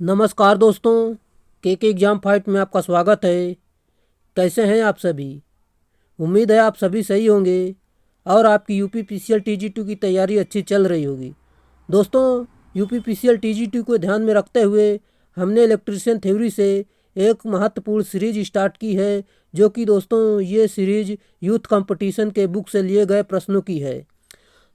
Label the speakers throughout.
Speaker 1: नमस्कार दोस्तों, के एग्ज़ाम फाइट में आपका स्वागत है। कैसे हैं आप सभी? उम्मीद है आप सभी सही होंगे और आपकी यूपी पीसीएल टीजी2 की तैयारी अच्छी चल रही होगी। दोस्तों, यूपी पीसीएल टीजी2 को ध्यान में रखते हुए हमने इलेक्ट्रीशियन थ्योरी से एक महत्वपूर्ण सीरीज स्टार्ट की है, जो कि दोस्तों ये सीरीज यूथ कंपटीशन के बुक से लिए गए प्रश्नों की है।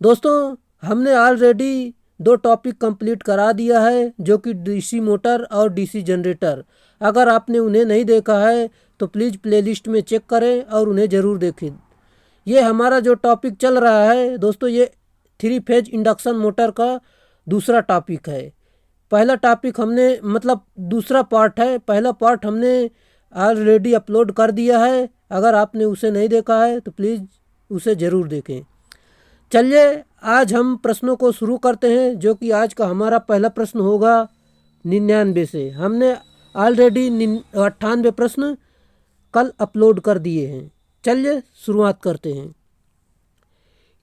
Speaker 1: दोस्तों, हमने ऑलरेडी 2 टॉपिक कंप्लीट करा दिया है, जो कि डीसी मोटर और डीसी जनरेटर। अगर आपने उन्हें नहीं देखा है तो प्लीज़ प्लेलिस्ट में चेक करें और उन्हें ज़रूर देखें। ये हमारा जो टॉपिक चल रहा है दोस्तों, ये 3 फेज इंडक्शन मोटर का दूसरा टॉपिक है। पहला टॉपिक हमने दूसरा पार्ट है। पहला पार्ट हमने ऑलरेडी अपलोड कर दिया है। अगर आपने उसे नहीं देखा है तो प्लीज़ उसे ज़रूर देखें। चलिए आज हम प्रश्नों को शुरू करते हैं, जो कि आज का हमारा पहला प्रश्न होगा 99 से। हमने ऑलरेडी 98 प्रश्न कल अपलोड कर दिए हैं। चलिए शुरुआत करते हैं।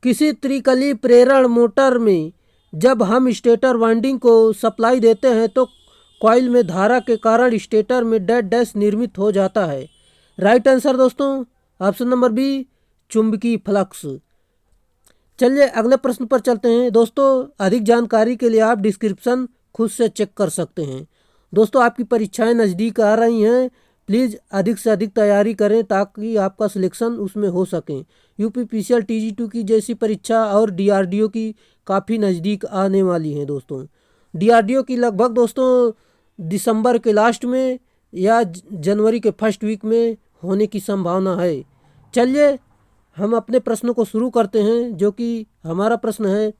Speaker 1: किसी त्रिकली प्रेरण मोटर में जब हम स्टेटर वाइंडिंग को सप्लाई देते हैं तो कॉइल में धारा के कारण स्टेटर में डेड डैश निर्मित हो जाता है। राइट आंसर दोस्तों ऑप्शन नंबर बी, चुंबकीय फ्लक्स। चलिए अगले प्रश्न पर चलते हैं। दोस्तों, अधिक जानकारी के लिए आप डिस्क्रिप्शन खुद से चेक कर सकते हैं। दोस्तों, आपकी परीक्षाएं नज़दीक आ रही हैं, प्लीज़ अधिक से अधिक तैयारी करें ताकि आपका सिलेक्शन उसमें हो सके। यूपी पीसीएल टीजी2 की जैसी परीक्षा और डीआरडीओ की काफ़ी नज़दीक आने वाली हैं। दोस्तों, डीआरडीओ की लगभग दोस्तों दिसंबर के लास्ट में या जनवरी के फर्स्ट वीक में होने की संभावना है। चलिए हम अपने प्रश्न को शुरू करते हैं, जो कि हमारा प्रश्न है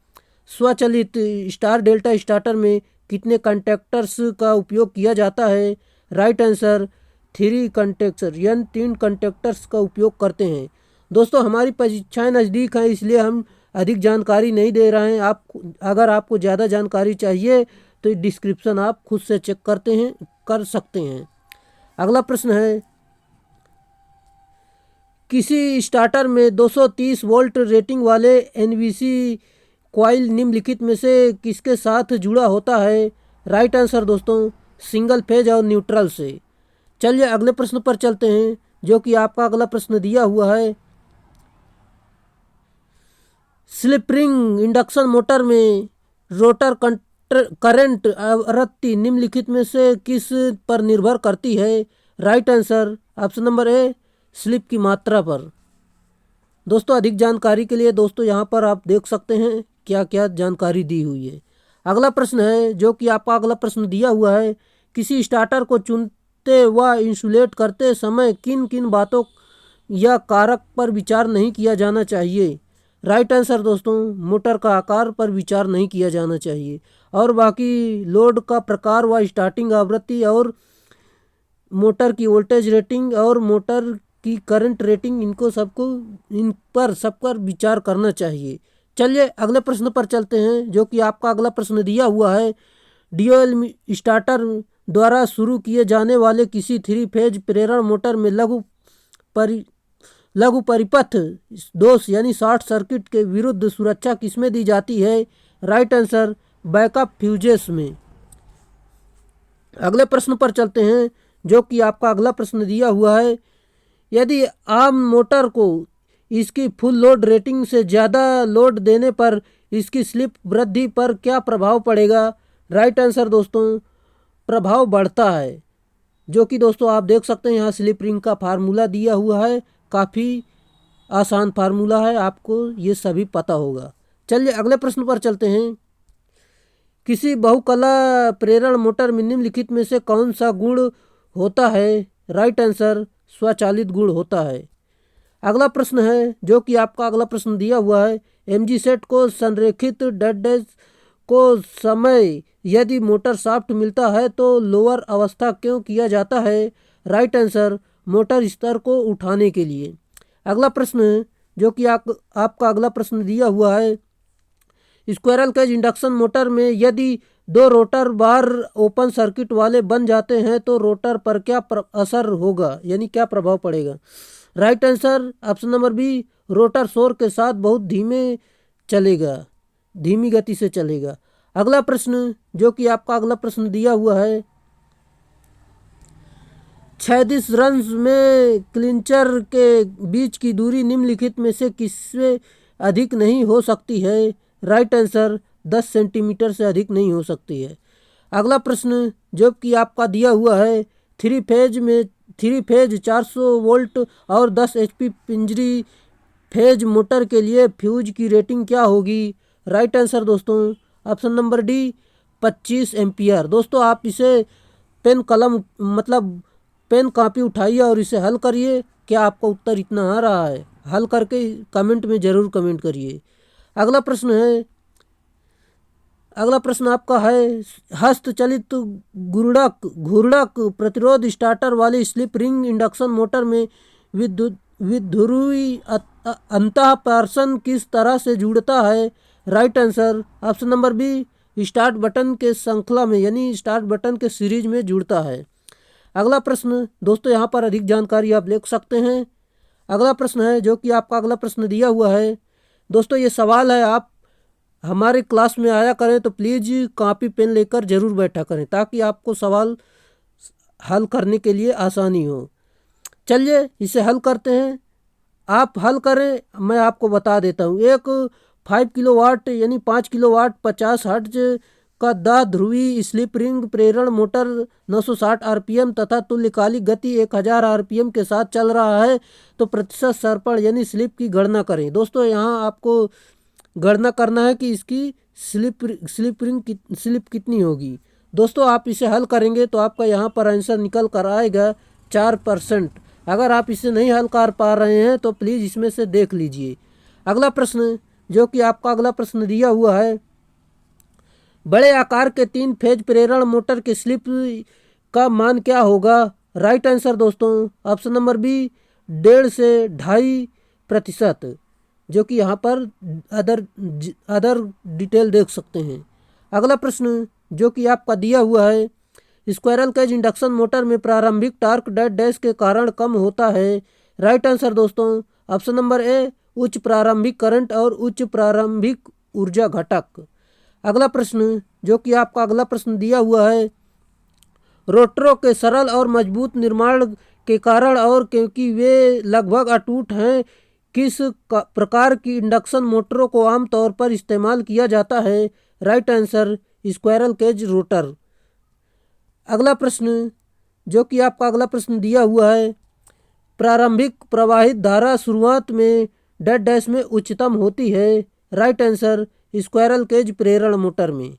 Speaker 1: स्वचालित स्टार डेल्टा स्टार्टर में कितने कंडक्टर्स का उपयोग किया जाता है। राइट आंसर 3 कंडक्टर यानी 3 कंडक्टर्स का उपयोग करते हैं। दोस्तों, हमारी परीक्षाएं नज़दीक हैं, इसलिए हम अधिक जानकारी नहीं दे रहे हैं। अगर आपको ज़्यादा जानकारी चाहिए तो डिस्क्रिप्शन आप खुद से चेक कर सकते हैं। अगला प्रश्न है किसी स्टार्टर में 230 वोल्ट रेटिंग वाले एनवीसी कॉइल निम्नलिखित में से किसके साथ जुड़ा होता है। राइट आंसर दोस्तों सिंगल फेज और न्यूट्रल से। चलिए अगले प्रश्न पर चलते हैं, जो कि आपका अगला प्रश्न दिया हुआ है स्लिप रिंग इंडक्शन मोटर में रोटर करंट आवृत्ति निम्नलिखित में से किस पर निर्भर करती है। राइट आंसर ऑप्शन नंबर ए, स्लिप की मात्रा पर। दोस्तों, अधिक जानकारी के लिए दोस्तों यहाँ पर आप देख सकते हैं क्या क्या जानकारी दी हुई है। अगला प्रश्न है, जो कि आपका अगला प्रश्न दिया हुआ है किसी स्टार्टर को चुनते व इंसुलेट करते समय किन किन बातों या कारक पर विचार नहीं किया जाना चाहिए। राइट आंसर दोस्तों मोटर का आकार पर विचार नहीं किया जाना चाहिए, और बाकी लोड का प्रकार व स्टार्टिंग आवृत्ति और मोटर की वोल्टेज रेटिंग और मोटर की करंट रेटिंग इन पर सब पर विचार करना चाहिए। चलिए अगले प्रश्न पर चलते हैं, जो कि आपका अगला प्रश्न दिया हुआ है डीओएल स्टार्टर द्वारा शुरू किए जाने वाले किसी 3 फेज प्रेरण मोटर में लघु परिपथ दोष यानी शॉर्ट सर्किट के विरुद्ध सुरक्षा किसमें दी जाती है। राइट आंसर बैकअप फ्यूजेस में। अगले प्रश्न पर चलते हैं, जो कि आपका अगला प्रश्न दिया हुआ है यदि आम मोटर को इसकी फुल लोड रेटिंग से ज़्यादा लोड देने पर इसकी स्लिप वृद्धि पर क्या प्रभाव पड़ेगा। राइट आंसर दोस्तों प्रभाव बढ़ता है, जो कि दोस्तों आप देख सकते हैं यहाँ स्लिप रिंग का फार्मूला दिया हुआ है। काफ़ी आसान फार्मूला है, आपको ये सभी पता होगा। चलिए अगले प्रश्न पर चलते हैं किसी बहुकला प्रेरण मोटर में निम्नलिखित में से कौन सा गुण होता है। राइट आंसर स्वचालित गुण होता है। अगला प्रश्न है, जो कि आपका अगला प्रश्न दिया हुआ है एमजी सेट को संरेखित डेड डैश को समय यदि मोटर शाफ्ट मिलता है तो लोअर अवस्था क्यों किया जाता है। राइट आंसर मोटर स्तर को उठाने के लिए। अगला प्रश्न, जो कि आपका अगला प्रश्न दिया हुआ है स्क्वायरल केज इंडक्शन मोटर में यदि 2 रोटर बार ओपन सर्किट वाले बन जाते हैं तो रोटर पर क्या असर होगा, यानी क्या प्रभाव पड़ेगा। Right answer option number B, rotor शोर के साथ बहुत धीमी गति से चलेगा। अगला प्रश्न, जो कि आपका अगला प्रश्न दिया हुआ है 36 रन में क्लिंचर के बीच की दूरी निम्नलिखित में से किससे अधिक नहीं हो सकती है? राइट आंसर 10 सेंटीमीटर से अधिक नहीं हो सकती है। अगला प्रश्न जो कि आपका दिया हुआ है, थ्री फेज 400 वोल्ट और 10 HP पिंजरी फेज मोटर के लिए फ्यूज की रेटिंग क्या होगी? राइट आंसर दोस्तों ऑप्शन नंबर डी 25 एम्पियर। दोस्तों आप इसे पेन कलम मतलब पेन कापी उठाइए और इसे हल करिए। क्या आपका उत्तर इतना आ रहा है? हल करके कमेंट में ज़रूर कमेंट करिए। अगला प्रश्न आपका है, हस्तचलित घूर्णक प्रतिरोध स्टार्टर वाली स्लिप रिंग इंडक्शन मोटर में विद्युतीय अंतःपर्शन किस तरह से जुड़ता है? Right answer option number B start button के श्रृंखला में यानी स्टार्ट बटन के सीरीज में जुड़ता है। अगला प्रश्न दोस्तों यहाँ पर अधिक जानकारी आप ले सकते हैं। अगला प्रश्न है जो कि आपका अगला प्रश्न दिया हुआ है। दोस्तों ये सवाल है, आप हमारे क्लास में आया करें तो प्लीज़ कॉपी पेन लेकर ज़रूर बैठा करें ताकि आपको सवाल हल करने के लिए आसानी हो। चलिए इसे हल करते हैं। आप हल करें, मैं आपको बता देता हूँ। एक 5 किलोवाट यानी 5 किलोवाट 50 हर्ट्ज का ध्रुवी स्लिप रिंग प्रेरण मोटर 960 RPM तथा तुल्यकालिक गति 1000 RPM के साथ चल रहा है तो प्रतिशत सर्पण यानी स्लिप की गणना करें। दोस्तों यहाँ आपको गणना करना है कि इसकी स्लिप कितनी होगी। दोस्तों आप इसे हल करेंगे तो आपका यहाँ पर आंसर निकल कर आएगा 4%। अगर आप इसे नहीं हल कर पा रहे हैं तो प्लीज़ इसमें से देख लीजिए। अगला प्रश्न जो कि आपका अगला प्रश्न दिया हुआ है, बड़े आकार के 3 फेज प्रेरण मोटर की स्लिप का मान क्या होगा? राइट आंसर दोस्तों ऑप्शन नंबर बी 1.5 से 2.5%, जो कि यहाँ पर अदर डिटेल देख सकते हैं। अगला प्रश्न जो कि आपका दिया हुआ है, स्क्वायरल केज इंडक्शन मोटर में प्रारंभिक टार्क डैश के कारण कम होता है। राइट आंसर दोस्तों ऑप्शन नंबर ए उच्च प्रारंभिक करंट और उच्च प्रारंभिक ऊर्जा घटक। अगला प्रश्न जो कि आपका अगला प्रश्न दिया हुआ है, रोटरों के सरल और मजबूत निर्माण के कारण और क्योंकि वे लगभग अटूट हैं, किस प्रकार की इंडक्शन मोटरों को आमतौर पर इस्तेमाल किया जाता है? Right answer squirrel cage rotor. अगला प्रश्न जो कि आपका अगला प्रश्न दिया हुआ है, प्रारंभिक प्रवाहित धारा शुरुआत में डैश में उच्चतम होती है। राइट आंसर स्क्वायरल केज प्रेरण मोटर में।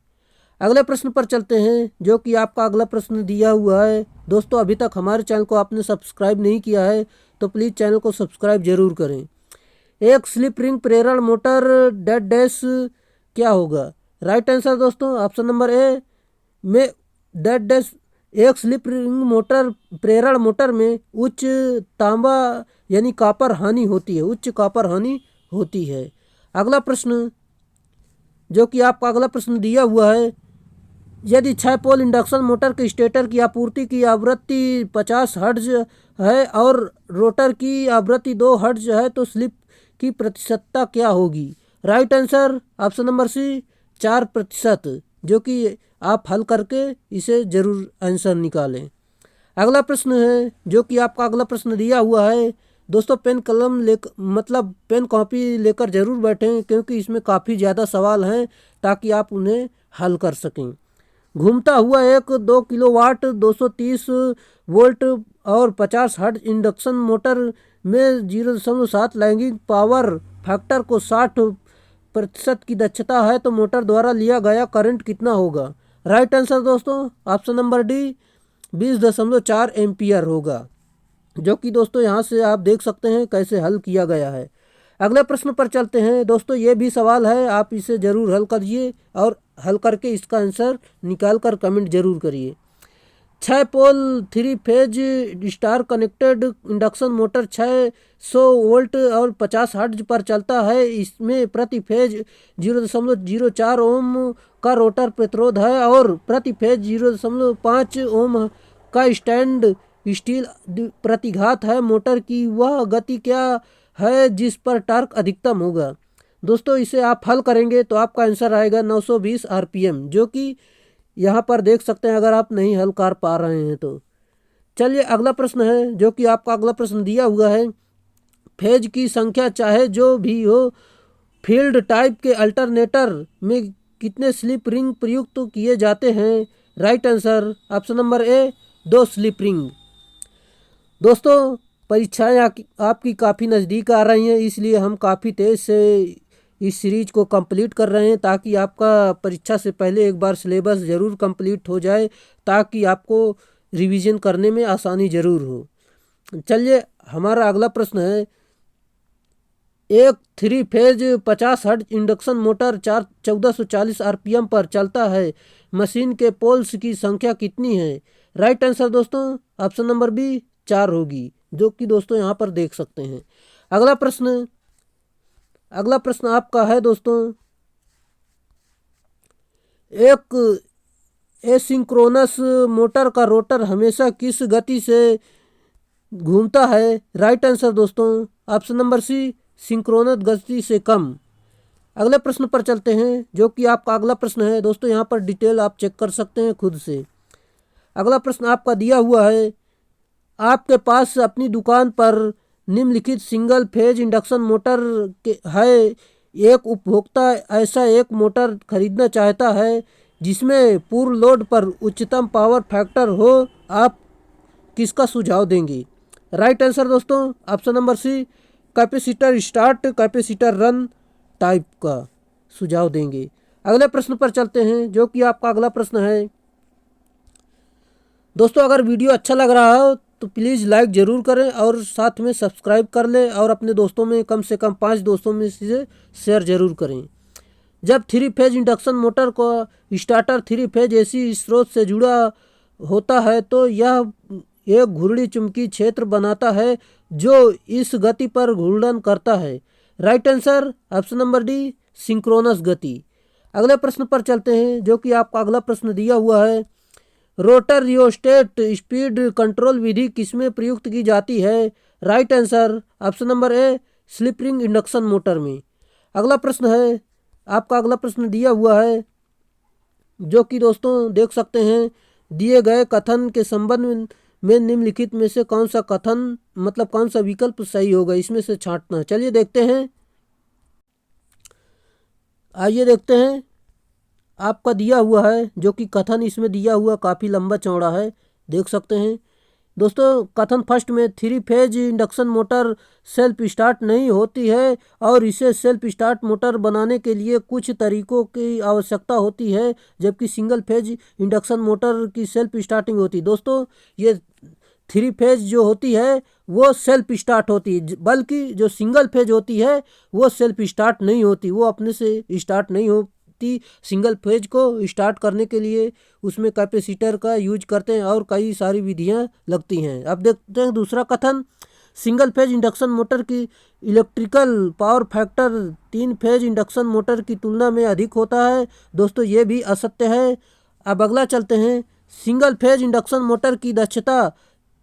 Speaker 1: अगले प्रश्न पर चलते हैं जो कि आपका अगला प्रश्न दिया हुआ है। दोस्तों अभी तक हमारे चैनल को आपने सब्सक्राइब नहीं किया है तो प्लीज़ चैनल को सब्सक्राइब जरूर करें। एक स्लिप रिंग प्रेरण मोटर डैश क्या होगा? राइट आंसर दोस्तों ऑप्शन नंबर ए में डैश एक स्लिप रिंग मोटर प्रेरण मोटर में उच्च तांबा यानी कॉपर हानि होती है, उच्च कॉपर हानि होती है। अगला प्रश्न जो कि आपका अगला प्रश्न दिया हुआ है, यदि 6 पोल इंडक्शन मोटर के स्टेटर की आपूर्ति की आवृत्ति 50 हर्ट्ज है और रोटर की आवृत्ति 2 हर्ट्ज है तो स्लिप की प्रतिशतता क्या होगी? Right answer option number C 4%, जो कि आप हल करके इसे जरूर आंसर निकालें। अगला प्रश्न है जो कि आपका अगला प्रश्न दिया हुआ है। दोस्तों पेन कलम पेन कॉपी लेकर जरूर बैठें क्योंकि इसमें काफ़ी ज़्यादा सवाल हैं ताकि आप उन्हें हल कर सकें। घूमता हुआ एक 2 किलोवाट 230 वोल्ट और 50 हर्ट्ज इंडक्शन मोटर में 0.7 लैगिंग पावर फैक्टर को 60% की दक्षता है तो मोटर द्वारा लिया गया करंट कितना होगा? राइट आंसर दोस्तों ऑप्शन नंबर डी 20.4 एम्पियर होगा, जो कि दोस्तों यहाँ से आप देख सकते हैं कैसे हल किया गया है। अगले प्रश्न पर चलते हैं। दोस्तों ये भी सवाल है, आप इसे ज़रूर हल करिए और हल करके इसका आंसर निकाल कर कमेंट जरूर करिए। 6 पोल 3 phase star connected induction motor 600 volt और 50 हर्ट्ज पर चलता है। इसमें प्रति फेज 0.04 ओम का रोटर प्रतिरोध है और प्रति फेज 0.5 ओम का स्टैंड स्टील प्रतिघात है। मोटर की वह गति क्या है जिस पर टार्क अधिकतम होगा? दोस्तों इसे आप हल करेंगे तो आपका आंसर आएगा 920 RPM, जो कि यहाँ पर देख सकते हैं अगर आप नहीं हल कर पा रहे हैं तो। चलिए अगला प्रश्न है, जो कि आपका अगला प्रश्न दिया हुआ है, फेज की संख्या चाहे जो भी हो, फील्ड टाइप के अल्टरनेटर में कितने स्लिप रिंग प्रयुक्त किए जाते हैं? राइट आंसर ऑप्शन नंबर ए 2 स्लिप रिंग। दोस्तों परीक्षाएं आपकी काफ़ी नज़दीक आ रही हैं, इसलिए हम काफ़ी तेज़ से इस सीरीज को कंप्लीट कर रहे हैं ताकि आपका परीक्षा से पहले एक बार सिलेबस ज़रूर कंप्लीट हो जाए, ताकि आपको रिवीजन करने में आसानी ज़रूर हो। चलिए हमारा अगला प्रश्न है, एक 3 phase 50 hertz induction motor 1440 RPM पर चलता है, मशीन के पोल्स की संख्या कितनी है? राइट आंसर दोस्तों ऑप्शन नंबर बी 4 होगी, जो कि दोस्तों यहाँ पर देख सकते हैं। अगला प्रश्न आपका है दोस्तों, एक एसिंक्रोनस मोटर का रोटर हमेशा किस गति से घूमता है? राइट आंसर दोस्तों ऑप्शन नंबर सी सिंक्रोनस गति से कम। अगले प्रश्न पर चलते हैं, जो कि आपका अगला प्रश्न है दोस्तों, यहाँ पर डिटेल आप चेक कर सकते हैं खुद से। अगला प्रश्न आपका दिया हुआ है, आपके पास अपनी दुकान पर निम्नलिखित सिंगल फेज इंडक्शन मोटर है, एक उपभोक्ता ऐसा एक मोटर खरीदना चाहता है जिसमें पूर्ण लोड पर उच्चतम पावर फैक्टर हो, आप किसका सुझाव देंगे? राइट आंसर दोस्तों option number C capacitor start capacitor run type का सुझाव देंगे। अगले प्रश्न पर चलते हैं, जो कि आपका अगला प्रश्न है दोस्तों, अगर वीडियो अच्छा लग रहा हो तो प्लीज़ लाइक ज़रूर करें और साथ में सब्सक्राइब कर लें और अपने दोस्तों में कम से कम 5 दोस्तों में से शेयर ज़रूर करें। जब 3 फेज इंडक्शन मोटर को स्टार्टर 3 फेज एसी स्रोत से जुड़ा होता है तो यह एक घूर्णी चुंबकीय क्षेत्र बनाता है जो इस गति पर घूर्णन करता है। Right answer option number D synchronous गति। अगले प्रश्न पर चलते हैं, जो कि आपका अगला प्रश्न दिया हुआ है, रोटर रियोस्टेट स्पीड कंट्रोल विधि किसमें प्रयुक्त की जाती है? राइट आंसर ऑप्शन नंबर ए स्लिप रिंग इंडक्शन मोटर में। अगला प्रश्न है, आपका अगला प्रश्न दिया हुआ है, जो कि दोस्तों देख सकते हैं, दिए गए कथन के संबंध में निम्नलिखित में से कौन सा कथन मतलब कौन सा विकल्प सही होगा, इसमें से छांटना। चलिए देखते हैं, आइए देखते हैं। आपका दिया हुआ है, जो कि कथन इसमें दिया हुआ काफ़ी लंबा चौड़ा है, देख सकते हैं दोस्तों। कथन फर्स्ट में 3 phase induction motor self start नहीं होती है और इसे सेल्फ स्टार्ट मोटर बनाने के लिए कुछ तरीकों की आवश्यकता होती है, जबकि सिंगल फेज इंडक्शन मोटर की सेल्फ स्टार्टिंग होती है। दोस्तों ये 3 फेज जो होती है वो सेल्फ स्टार्ट होती है, बल्कि जो सिंगल फेज होती है वो सेल्फ स्टार्ट नहीं होती, वो अपने से स्टार्ट नहीं होती। सिंगल फेज को स्टार्ट करने के लिए उसमें कैपेसिटर का यूज करते हैं और कई सारी विधियां लगती हैं। अब देखते हैं दूसरा कथन, सिंगल फेज इंडक्शन मोटर की electrical power factor 3 phase induction motor की तुलना में अधिक होता है। दोस्तों ये भी असत्य है। अब अगला चलते हैं, सिंगल फेज इंडक्शन मोटर की दक्षता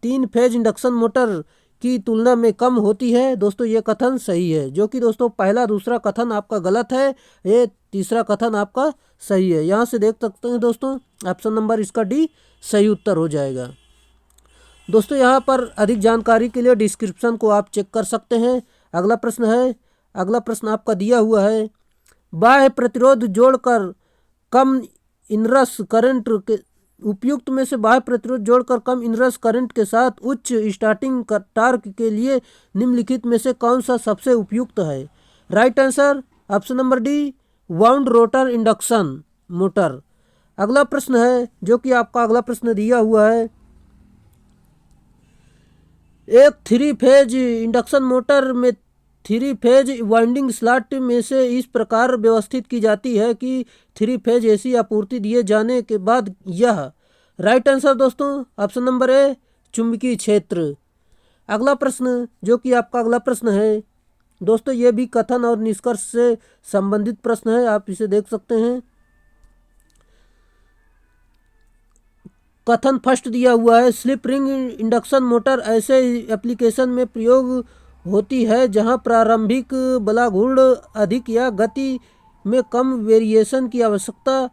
Speaker 1: 3 फेज इंडक्शन मोटर की तुलना में कम होती है। दोस्तों ये कथन सही है, जो कि दोस्तों पहला दूसरा कथन आपका गलत है, ये तीसरा कथन आपका सही है। यहाँ से देख सकते हैं दोस्तों, ऑप्शन नंबर इसका डी सही उत्तर हो जाएगा। दोस्तों यहाँ पर अधिक जानकारी के लिए डिस्क्रिप्शन को आप चेक कर सकते हैं। अगला प्रश्न है, अगला प्रश्न आपका दिया हुआ है, बाह्य प्रतिरोध जोड़कर कम इनरस करंट के उपयुक्त में से बाह्य प्रतिरोध जोड़कर कम इनरस करंट के साथ उच्च स्टार्टिंग टार्क के लिए निम्नलिखित में से कौन सा सबसे उपयुक्त है? Right answer option number D wound rotor induction motor. अगला प्रश्न है, जो कि आपका अगला प्रश्न दिया हुआ है, एक 3 फेज इंडक्शन मोटर में 3 फेज वाइंडिंग स्लॉट में से इस प्रकार व्यवस्थित की जाती है कि 3 फेज एसी आपूर्ति दिए जाने के बाद यह। राइट आंसर दोस्तों ऑप्शन नंबर ए चुंबकीय क्षेत्र। अगला प्रश्न, जो कि आपका अगला प्रश्न है दोस्तों, ये भी कथन और निष्कर्ष से संबंधित प्रश्न है, आप इसे देख सकते हैं। कथन फर्स्ट दिया हुआ है, स्लिप रिंग इंडक्शन मोटर ऐसे एप्लीकेशन में प्रयोग होती है जहां प्रारंभिक बलाघूर्ण अधिक या गति में कम वेरिएशन की आवश्यकता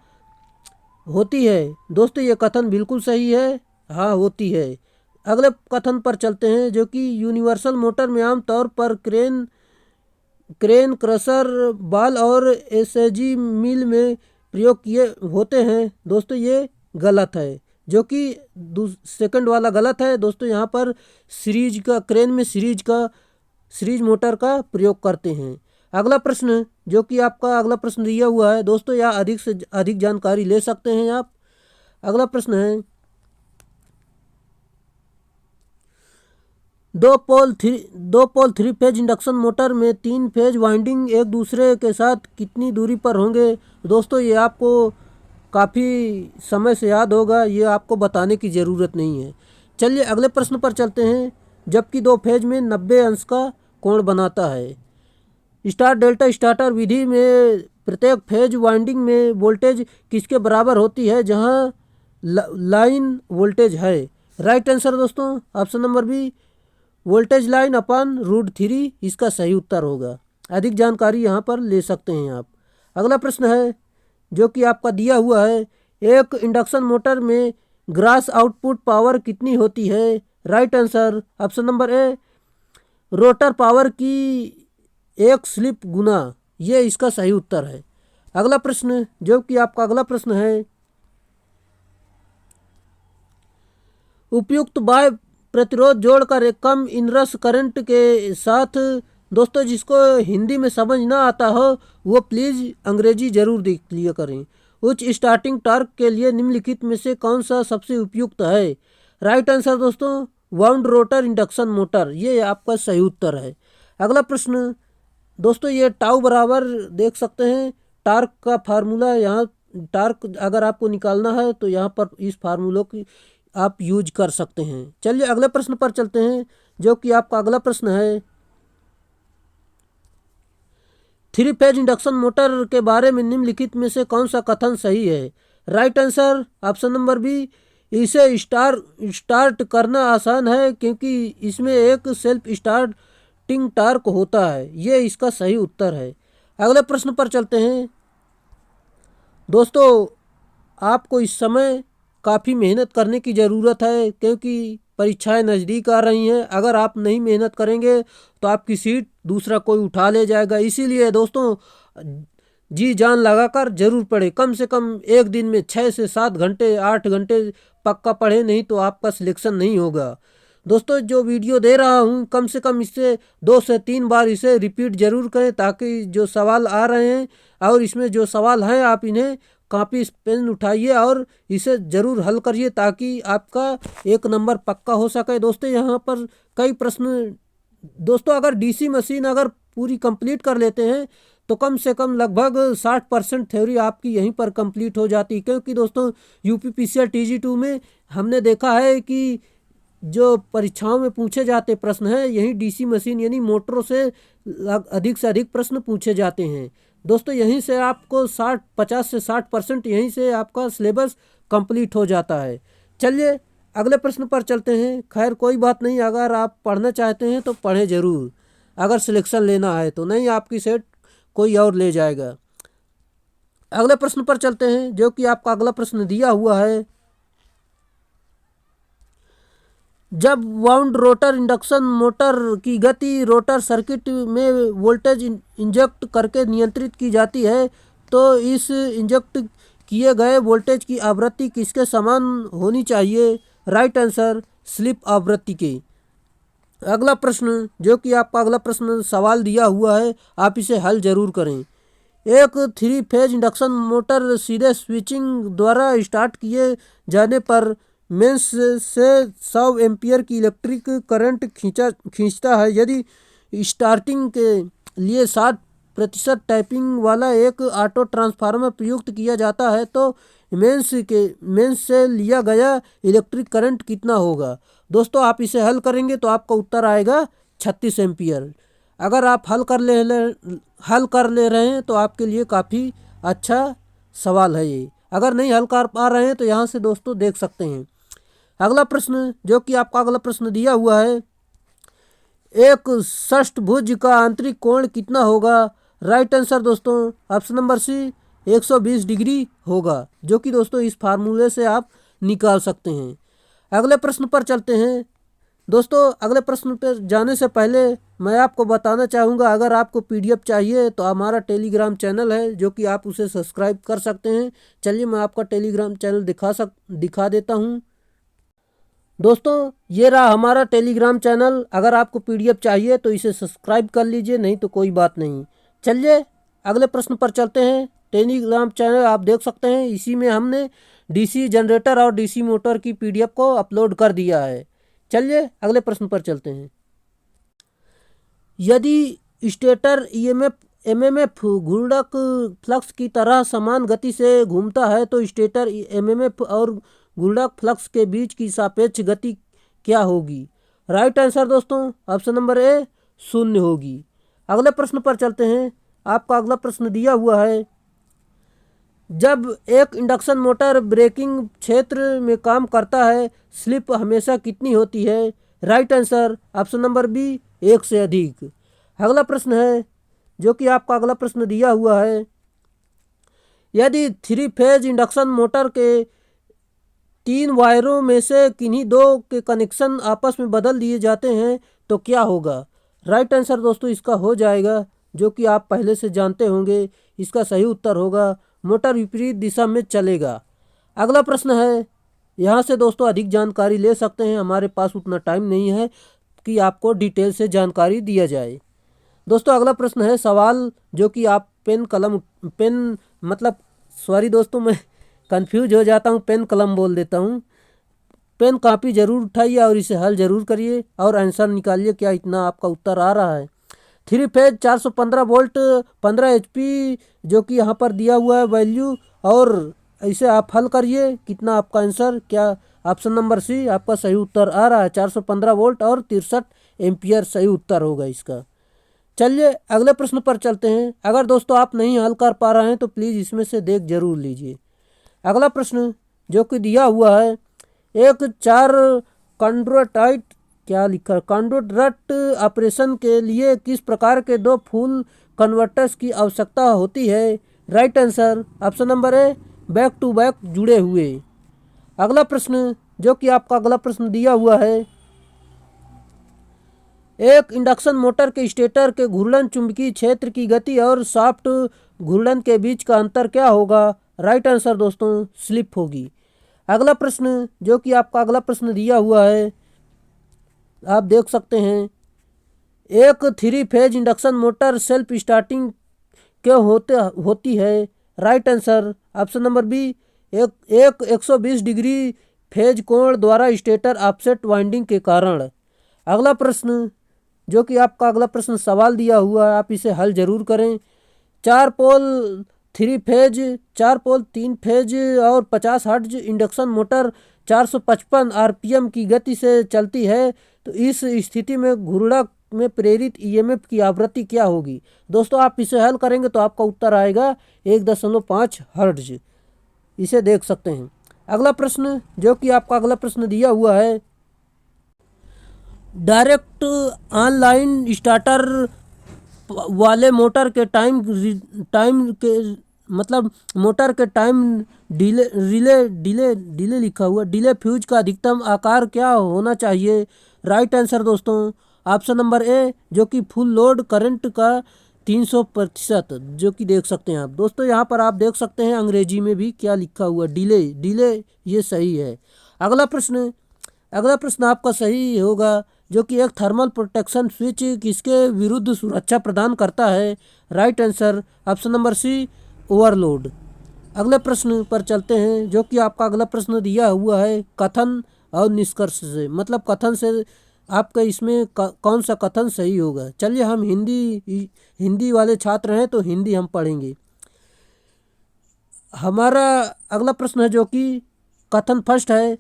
Speaker 1: होती है। दोस्तों ये कथन बिल्कुल सही है, हाँ होती है। अगले कथन पर चलते हैं, जो कि यूनिवर्सल मोटर में आमतौर पर क्रेन क्रशर बाल और एसएजी मिल में प्रयोग किए होते हैं। दोस्तों ये गलत है, जो कि सेकंड वाला गलत है। दोस्तों यहाँ पर सीरीज का क्रेन में सीरीज मोटर का प्रयोग करते हैं। अगला प्रश्न, जो कि आपका अगला प्रश्न दिया हुआ है दोस्तों, यहाँ अधिक से अधिक जानकारी ले सकते हैं आप। अगला प्रश्न है, दो पोल थ्री फेज इंडक्शन मोटर में 3 फेज वाइंडिंग एक दूसरे के साथ कितनी दूरी पर होंगे। दोस्तों ये आपको काफ़ी समय से याद होगा, ये आपको बताने की ज़रूरत नहीं है। चलिए अगले प्रश्न पर चलते हैं। जबकि 2 फेज में 90 अंश का कोण बनाता है। स्टार डेल्टा स्टार्टर विधि में प्रत्येक फेज वाइंडिंग में वोल्टेज किसके बराबर होती है, जहां लाइन वोल्टेज है। राइट आंसर दोस्तों option number B, voltage line upon √3 इसका सही उत्तर होगा। अधिक जानकारी यहाँ पर ले सकते हैं आप। अगला प्रश्न है, जो कि आपका दिया हुआ है, एक इंडक्शन मोटर में ग्रास आउटपुट पावर कितनी होती है। राइट आंसर ऑप्शन नंबर ए, रोटर पावर की 1 स्लिप गुना, ये इसका सही उत्तर है। अगला प्रश्न, जो कि आपका अगला प्रश्न है, उपयुक्त बाह्य प्रतिरोध जोड़कर एक कम इनरश करंट के साथ। दोस्तों जिसको हिंदी में समझ ना आता हो वो प्लीज़ अंग्रेजी जरूर देख लिया करें। उच्च स्टार्टिंग टॉर्क के लिए निम्नलिखित में से कौन सा सबसे उपयुक्त है। राइट आंसर दोस्तों वाउंड रोटर इंडक्शन मोटर, ये आपका सही उत्तर है। अगला प्रश्न दोस्तों, ये टाउ बराबर देख सकते हैं टार्क का फार्मूला। यहाँ टार्क अगर आपको निकालना है तो यहाँ पर इस फार्मूलों की आप यूज कर सकते हैं। चलिए अगले प्रश्न पर चलते हैं, जो कि आपका अगला प्रश्न है, 3 फेज इंडक्शन मोटर के बारे में निम्नलिखित में से कौन सा कथन सही है। Right answer option number B, इसे स्टार्ट करना आसान है क्योंकि इसमें एक सेल्फ स्टार्टिंग टॉर्क होता है, ये इसका सही उत्तर है। अगले प्रश्न पर चलते हैं दोस्तों, आपको इस समय काफ़ी मेहनत करने की ज़रूरत है क्योंकि परीक्षाएं नज़दीक आ रही हैं। अगर आप नहीं मेहनत करेंगे तो आपकी सीट दूसरा कोई उठा ले जाएगा। इसीलिए दोस्तों जी जान लगाकर ज़रूर पढ़े। कम से कम एक दिन में 6 से 7 घंटे 8 घंटे पक्का पढ़े, नहीं तो आपका सिलेक्शन नहीं होगा। दोस्तों जो वीडियो दे रहा हूँ कम से कम इससे 2 से 3 बार इसे रिपीट ज़रूर करें, ताकि जो सवाल आ रहे हैं और इसमें जो सवाल हैं आप इन्हें कॉपी पेन उठाइए और इसे ज़रूर हल करिए, ताकि आपका 1 नंबर पक्का हो सके। दोस्तों यहाँ पर कई प्रश्न, दोस्तों अगर डीसी मशीन अगर पूरी कंप्लीट कर लेते हैं तो कम से कम लगभग 60% थ्योरी आपकी यहीं पर कंप्लीट हो जाती है। क्योंकि दोस्तों यूपीपीसीएल TG2 में हमने देखा है कि जो परीक्षाओं में पूछे जाते प्रश्न हैं यही डीसी मशीन यानी मोटरों से अधिक प्रश्न पूछे जाते हैं। दोस्तों यहीं से आपको 50 से 60% यहीं से आपका सिलेबस कंप्लीट हो जाता है। चलिए अगले प्रश्न पर चलते हैं। खैर कोई बात नहीं, अगर आप पढ़ना चाहते हैं तो पढ़ें ज़रूर, अगर सिलेक्शन लेना है तो, नहीं आपकी सेट कोई और ले जाएगा। अगले प्रश्न पर चलते हैं, जो कि आपका अगला प्रश्न दिया हुआ है, जब वाउंड रोटर इंडक्शन मोटर की गति रोटर सर्किट में वोल्टेज इंजेक्ट करके नियंत्रित की जाती है तो इस इंजेक्ट किए गए वोल्टेज की आवृत्ति किसके समान होनी चाहिए। राइट आंसर स्लिप आवृत्ति के। अगला प्रश्न, जो कि आपका अगला प्रश्न सवाल दिया हुआ है, आप इसे हल जरूर करें। एक 3 फेज इंडक्शन मोटर सीधे स्विचिंग द्वारा स्टार्ट किए जाने पर मेंस से 100 एम्पियर की इलेक्ट्रिक करंट खींचता है। यदि स्टार्टिंग के लिए 60% टैपिंग वाला एक ऑटो ट्रांसफार्मर प्रयुक्त किया जाता है तो मेंस से लिया गया इलेक्ट्रिक करंट कितना होगा। दोस्तों आप इसे हल करेंगे तो आपका उत्तर आएगा 36 एम्पियर। अगर आप हल कर ले रहे हैं तो आपके लिए काफ़ी अच्छा सवाल है ये। अगर नहीं हल कर पा रहे हैं तो यहाँ से दोस्तों देख सकते हैं। अगला प्रश्न, जो कि आपका अगला प्रश्न दिया हुआ है, एक षष्ठभुज का आंतरिक कोण कितना होगा। राइट आंसर दोस्तों ऑप्शन नंबर सी 120 डिग्री होगा, जो कि दोस्तों इस फार्मूले से आप निकाल सकते हैं। अगले प्रश्न पर चलते हैं, दोस्तों अगले प्रश्न पर जाने से पहले मैं आपको बताना चाहूँगा, अगर आपको पीडीएफ चाहिए तो हमारा टेलीग्राम चैनल है जो कि आप उसे सब्सक्राइब कर सकते हैं। चलिए मैं आपका टेलीग्राम चैनल दिखा देता हूँ। दोस्तों ये रहा हमारा टेलीग्राम चैनल। अगर आपको पीडीएफ चाहिए तो इसे सब्सक्राइब कर लीजिए, नहीं तो कोई बात नहीं। चलिए अगले प्रश्न पर चलते हैं। टेलीग्राम चैनल आप देख सकते हैं, इसी में हमने डीसी जनरेटर और डीसी मोटर की पीडीएफ को अपलोड कर दिया है। चलिए अगले प्रश्न पर चलते हैं। यदि स्टेटर ईएमएफ एमएमएफ घूर्णक फ्लक्स की तरह समान गति से घूमता है तो स्टेटर एमएमएफ और घूर्णक फ्लक्स के बीच की सापेक्ष गति क्या होगी? राइट आंसर दोस्तों ऑप्शन नंबर ए 0 होगी। अगले प्रश्न पर चलते हैं। आपका अगला प्रश्न दिया हुआ है, जब एक इंडक्शन मोटर ब्रेकिंग क्षेत्र में काम करता है स्लिप हमेशा कितनी होती है? Right answer option number B 1 से अधिक। अगला प्रश्न है जो कि आपका अगला प्रश्न दिया हुआ है, यदि 3 फेज इंडक्शन मोटर के 3 वायरों में से किन्हीं 2 के कनेक्शन आपस में बदल दिए जाते हैं तो क्या होगा? राइट आंसर दोस्तों इसका हो जाएगा, जो कि आप पहले से जानते होंगे, इसका सही उत्तर होगा मोटर विपरीत दिशा में चलेगा। अगला प्रश्न है, यहाँ से दोस्तों अधिक जानकारी ले सकते हैं, हमारे पास उतना टाइम नहीं है कि आपको डिटेल से जानकारी दिया जाए। दोस्तों अगला प्रश्न है सवाल जो कि आप सॉरी दोस्तों मैं कंफ्यूज हो जाता हूँ, पेन कलम बोल देता हूँ। पेन कापी ज़रूर उठाइए और इसे हल ज़रूर करिए और आंसर निकालिए, क्या इतना आपका उत्तर आ रहा है? 3 फेज 415 वोल्ट 15 HP जो कि यहाँ पर दिया हुआ है वैल्यू, और इसे आप हल करिए, कितना आपका आंसर, क्या ऑप्शन नंबर सी आपका सही उत्तर आ रहा है? 415 वोल्ट और 63 एम्पियर सही उत्तर होगा इसका। चलिए अगले प्रश्न पर चलते हैं। अगर दोस्तों आप नहीं हल कर पा रहे हैं तो प्लीज़ इसमें से देख जरूर लीजिए। अगला प्रश्न जो कि दिया हुआ है, एक 4 कंडक्टाइट क्या लिखा है, कंडक्ट ऑपरेशन के लिए किस प्रकार के 2 फुल कन्वर्टर्स की आवश्यकता होती है? Right answer option number A back to back जुड़े हुए। अगला प्रश्न जो कि आपका अगला प्रश्न दिया हुआ है, एक इंडक्शन मोटर के स्टेटर के घूर्णन चुंबकीय क्षेत्र की गति और सॉफ्ट घूर्णन के बीच का अंतर क्या होगा? राइट आंसर दोस्तों स्लिप होगी। अगला प्रश्न जो कि आपका अगला प्रश्न दिया हुआ है, आप देख सकते हैं, एक 3 phase induction motor self starting क्यों होती है? Right answer option number B एक 120 डिग्री फेज कोण द्वारा स्टेटर ऑफसेट वाइंडिंग के कारण। अगला प्रश्न जो कि आपका अगला प्रश्न सवाल दिया हुआ है, आप इसे हल जरूर करें। 4 पोल 3 फेज और 50 हर्ट्ज इंडक्शन मोटर 455 RPM की गति से चलती है तो इस स्थिति में घूर्णक में प्रेरित ईएमएफ की आवृत्ति क्या होगी? दोस्तों आप इसे हल करेंगे तो आपका उत्तर आएगा 1.5 हर्ट्ज। इसे देख सकते हैं। अगला प्रश्न जो कि आपका अगला प्रश्न दिया हुआ है, डायरेक्ट ऑनलाइन स्टार्टर वाले मोटर के मोटर के टाइम डिले लिखा हुआ डिले फ्यूज का अधिकतम आकार क्या होना चाहिए? राइट आंसर दोस्तों ऑप्शन नंबर ए जो कि फुल लोड करंट का 300% जो कि देख सकते हैं आप। दोस्तों यहाँ पर आप देख सकते हैं अंग्रेजी में भी क्या लिखा हुआ, डिले ये सही है। अगला प्रश्न आपका सही होगा, जो कि एक थर्मल प्रोटेक्शन स्विच किसके विरुद्ध सुरक्षा प्रदान करता है? Right answer option number C overload. अगले प्रश्न पर चलते हैं जो कि आपका अगला प्रश्न दिया हुआ है कथन और निष्कर्ष से, मतलब कथन से आपका इसमें कौन सा कथन सही होगा। चलिए हम हिंदी वाले छात्र हैं तो हिंदी हम पढ़ेंगे। हमारा अगला प्रश्न है जो कि कथन फर्स्ट है,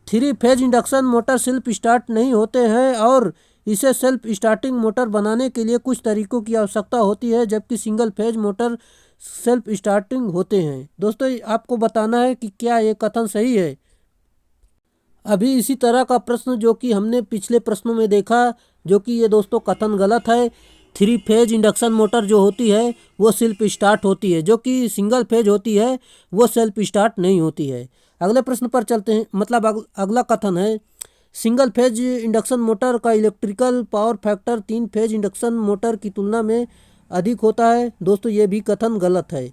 Speaker 1: 3 phase induction motor self start नहीं होते हैं और इसे सेल्फ स्टार्टिंग मोटर बनाने के लिए कुछ तरीकों की आवश्यकता होती है, जबकि single phase motor self starting होते हैं। दोस्तों आपको बताना है कि क्या ये कथन सही है। अभी इसी तरह का प्रश्न जो कि हमने पिछले प्रश्नों में देखा, जो कि ये दोस्तों कथन गलत है। 3 फेज इंडक्शन मोटर जो होती है वो सेल्फ स्टार्ट होती है, जो कि सिंगल फेज होती है वो सेल्फ स्टार्ट नहीं होती है। अगले प्रश्न पर चलते हैं, मतलब अगला कथन है, सिंगल फेज इंडक्शन मोटर का electrical power factor 3 phase induction motor की तुलना में अधिक होता है। दोस्तों ये भी कथन गलत है।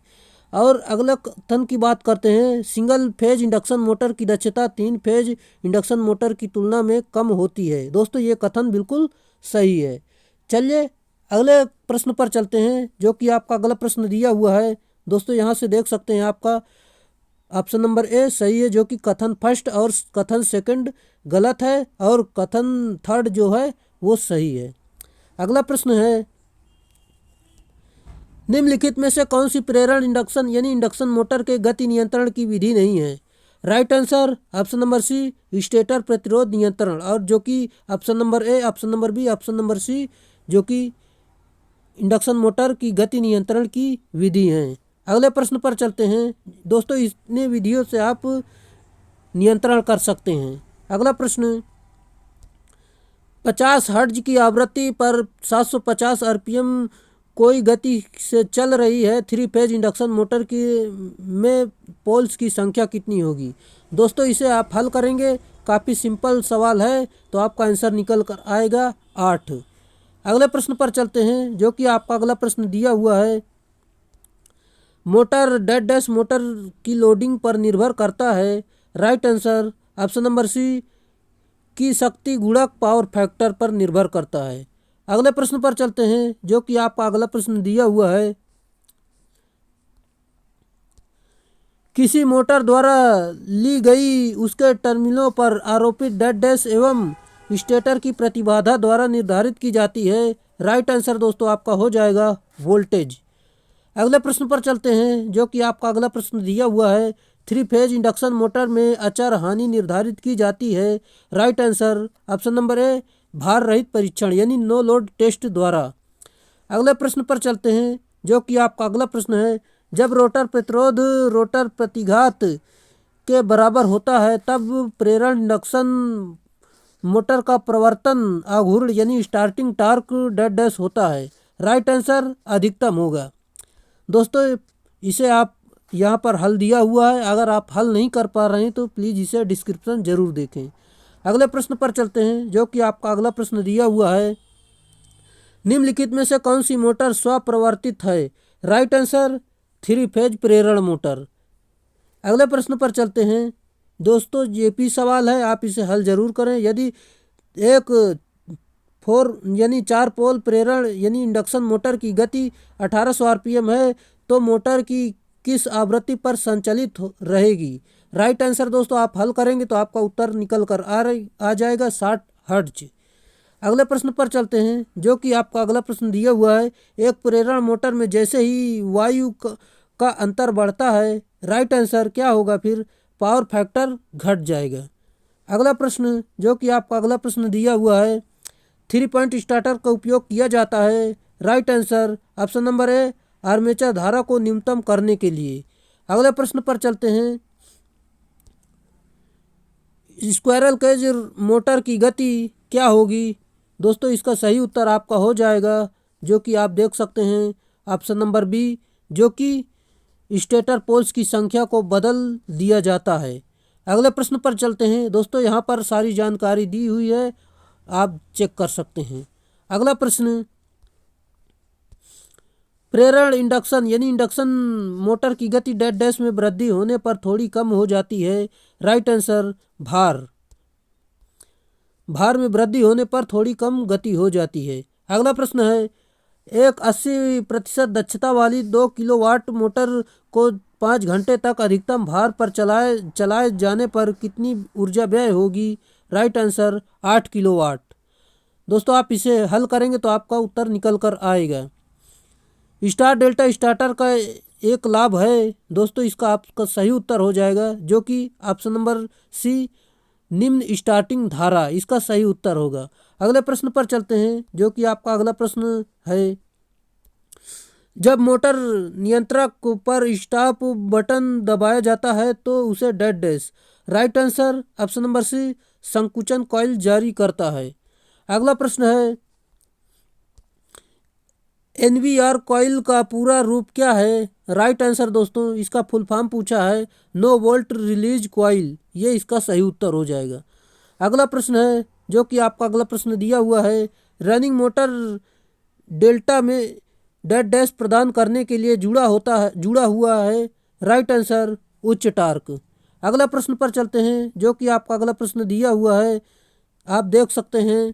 Speaker 1: और अगला कथन की बात करते हैं, सिंगल फेज इंडक्शन मोटर की दक्षता 3 फेज इंडक्शन मोटर की तुलना में कम होती है। दोस्तों ये कथन बिल्कुल सही है। चलिए अगले प्रश्न पर चलते हैं, जो कि आपका अगला प्रश्न दिया हुआ है। दोस्तों यहाँ से देख सकते हैं आपका ऑप्शन नंबर ए सही है, जो कि कथन फर्स्ट और कथन सेकंड गलत है और कथन थर्ड जो है वो सही है। अगला प्रश्न है, निम्नलिखित में से कौन सी प्रेरण इंडक्शन यानी इंडक्शन मोटर के गति नियंत्रण की विधि नहीं है। Right answer option number C stator प्रतिरोध नियंत्रण, और जो कि option number A, option number B, option number C जो कि इंडक्शन मोटर की गति नियंत्रण की विधि है। अगले प्रश्न पर चलते हैं। दोस्तों इतने विधियों से आप नियंत्रण कर सकते हैं। अगला प्रश्न, 50 हर्ट्ज की आवृत्ति पर 750 आरपीएम कोई गति से चल रही है 3 फेज इंडक्शन मोटर की में पोल्स की संख्या कितनी होगी। दोस्तों इसे आप हल करेंगे, काफ़ी सिंपल सवाल है, तो आपका आंसर निकल कर आएगा 8। अगले प्रश्न पर चलते हैं, जो कि आपका अगला प्रश्न दिया हुआ है, मोटर डेड डैश मोटर की लोडिंग पर निर्भर करता है। Right answer option number C की शक्ति गुणक पावर फैक्टर पर निर्भर करता है। अगले प्रश्न पर चलते हैं, जो कि आपका अगला प्रश्न दिया हुआ है, किसी मोटर द्वारा ली गई उसके टर्मिनलों पर आरोपित डेड डैश एवं स्टेटर की प्रतिबाधा द्वारा निर्धारित की जाती है। राइट आंसर दोस्तों आपका हो जाएगा वोल्टेज। अगले प्रश्न पर चलते हैं, जो कि आपका अगला प्रश्न दिया हुआ है, 3 फेज इंडक्शन मोटर में अचर हानि निर्धारित की जाती है। राइट आंसर ऑप्शन नंबर ए भार रहित परीक्षण यानी नो लोड टेस्ट द्वारा। अगले प्रश्न पर चलते हैं, जो कि आपका अगला प्रश्न है, जब रोटर प्रतिरोध रोटर प्रतिघात के बराबर होता है तब प्रेरण इंडक्शन मोटर का प्रवर्तन आघूर्ण यानी स्टार्टिंग टॉर्क डेड डैश होता है। राइट आंसर अधिकतम होगा। दोस्तों इसे आप यहाँ पर हल दिया हुआ है, अगर आप हल नहीं कर पा रहे हैं तो प्लीज़ इसे डिस्क्रिप्शन ज़रूर देखें। अगले प्रश्न पर चलते हैं, जो कि आपका अगला प्रश्न दिया हुआ है, निम्नलिखित में से कौन सी मोटर स्वप्रवर्तित है। राइट आंसर 3 फेज प्रेरण मोटर। अगले प्रश्न पर चलते हैं। दोस्तों ये भी सवाल है, आप इसे हल जरूर करें। यदि एक 4 पोल प्रेरण यानी इंडक्शन मोटर की गति 1800 आरपीएम है तो मोटर की किस आवृत्ति पर संचालित रहेगी। राइट आंसर दोस्तों आप हल करेंगे तो आपका उत्तर निकल कर आ जाएगा 60 हर्ट्ज। अगले प्रश्न पर चलते हैं, जो कि आपका अगला प्रश्न दिया हुआ है, एक प्रेरण मोटर में जैसे ही वायु का अंतर बढ़ता है, राइट आंसर क्या होगा, फिर पावर फैक्टर घट जाएगा। अगला प्रश्न, जो कि आपका अगला प्रश्न दिया हुआ है, 3 पॉइंट स्टार्टर का उपयोग किया जाता है। राइट आंसर ऑप्शन नंबर ए आर्मेचर धारा को न्यूनतम करने के लिए। अगले प्रश्न पर चलते हैं, स्क्वायरल केज मोटर की गति क्या होगी। दोस्तों इसका सही उत्तर आपका हो जाएगा, जो कि आप देख सकते हैं ऑप्शन नंबर बी, जो कि स्टेटर पोल्स की संख्या को बदल दिया जाता है। अगले प्रश्न पर चलते हैं। दोस्तों यहाँ पर सारी जानकारी दी हुई है, आप चेक कर सकते हैं। अगला प्रश्न, प्रेरण इंडक्शन यानी इंडक्शन मोटर की गति डेड डैश में वृद्धि होने पर थोड़ी कम हो जाती है। राइट आंसर भार में वृद्धि होने पर थोड़ी कम गति हो जाती है। अगला प्रश्न है, एक 80% दक्षता वाली 2 किलोवाट मोटर को 5 घंटे तक अधिकतम भार पर चलाए जाने पर कितनी ऊर्जा व्यय होगी। Right answer 8 kilowatt. दोस्तों आप इसे हल करेंगे तो आपका उत्तर निकल कर आएगा। स्टार डेल्टा स्टार्टर का एक लाभ है दोस्तों, इसका आपका सही उत्तर हो जाएगा, जो कि ऑप्शन नंबर सी निम्न स्टार्टिंग धारा इसका सही उत्तर होगा। अगले प्रश्न पर चलते हैं, जो कि आपका अगला प्रश्न है, जब मोटर नियंत्रक पर स्टॉप बटन दबाया जाता है तो उसे dead dash. Right answer option number C संकुचन कॉइल जारी करता है। अगला प्रश्न है, एनवीआर कॉइल का पूरा रूप क्या है। राइट आंसर दोस्तों इसका फुल फॉर्म पूछा है नो वोल्ट रिलीज कॉइल, ये इसका सही उत्तर हो जाएगा। अगला प्रश्न है जो कि आपका अगला प्रश्न दिया हुआ है, रनिंग मोटर डेल्टा में डेड डैश प्रदान करने के लिए जुड़ा हुआ है। राइट आंसर उच्च टार्क। अगला प्रश्न पर चलते हैं जो कि आपका अगला प्रश्न दिया हुआ है, आप देख सकते हैं,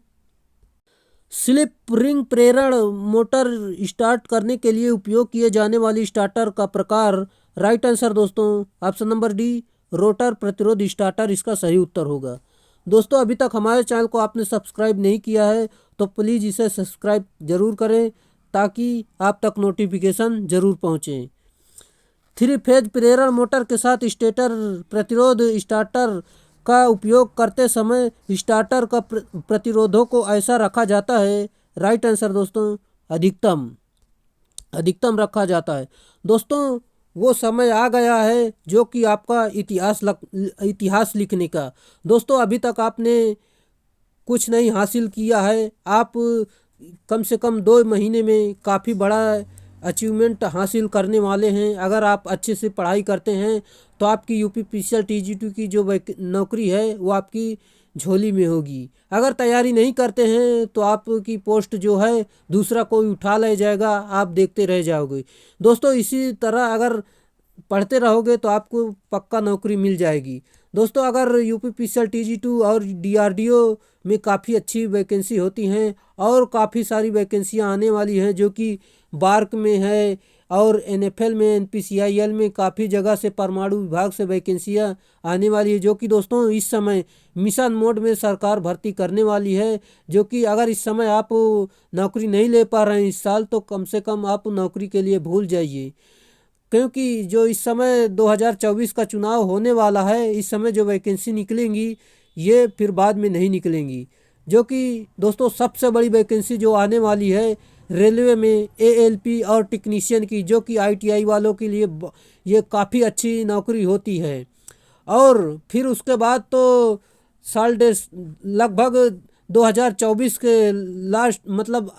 Speaker 1: स्लिप रिंग प्रेरण मोटर स्टार्ट करने के लिए उपयोग किए जाने वाली स्टार्टर का प्रकार। राइट आंसर दोस्तों ऑप्शन नंबर डी, रोटर प्रतिरोध स्टार्टर इसका सही उत्तर होगा। दोस्तों अभी तक हमारे चैनल को आपने सब्सक्राइब नहीं किया है तो प्लीज़ इसे सब्सक्राइब जरूर करें ताकि आप तक नोटिफिकेशन जरूर पहुँचे। 3 फेज प्रेरण मोटर के साथ स्टेटर प्रतिरोध स्टार्टर का उपयोग करते समय स्टार्टर का प्रतिरोधों को ऐसा रखा जाता है। राइट आंसर दोस्तों अधिकतम रखा जाता है। दोस्तों वो समय आ गया है जो कि आपका इतिहास लिखने का। दोस्तों अभी तक आपने कुछ नहीं हासिल किया है, आप कम से कम 2 महीने में काफ़ी बड़ा अचीवमेंट हासिल करने वाले हैं। अगर आप अच्छे से पढ़ाई करते हैं तो आपकी यूपीपीसीएल टीजी2 की जो नौकरी है वो आपकी झोली में होगी। अगर तैयारी नहीं करते हैं तो आपकी पोस्ट जो है दूसरा कोई उठा ले जाएगा, आप देखते रह जाओगे। दोस्तों इसी तरह अगर पढ़ते रहोगे तो आपको पक्का नौकरी मिल जाएगी। दोस्तों अगर यूपीपीसीएल टीजी2 और डीआरडीओ में काफ़ी अच्छी वैकेंसी होती हैं और काफ़ी सारी वैकेंसियां आने वाली हैं जो कि बार्क में है और एनएफएल में, एनपीसीआईएल में काफ़ी जगह से परमाणु विभाग से वैकेंसियां आने वाली है जो कि दोस्तों इस समय मिशन मोड में सरकार भर्ती करने वाली है। जो कि अगर इस समय आप नौकरी नहीं ले पा रहे हैं इस साल तो कम से कम आप नौकरी के लिए भूल जाइए, क्योंकि जो इस समय 2024 का चुनाव होने वाला है, इस समय जो वैकेंसी निकलेंगी ये फिर बाद में नहीं निकलेंगी। जो कि दोस्तों सबसे बड़ी वैकेंसी जो आने वाली है रेलवे में एएलपी और टेक्नीशियन की, जो कि आईटीआई वालों के लिए ये काफ़ी अच्छी नौकरी होती है। और फिर उसके बाद तो लगभग 2024 के लास्ट मतलब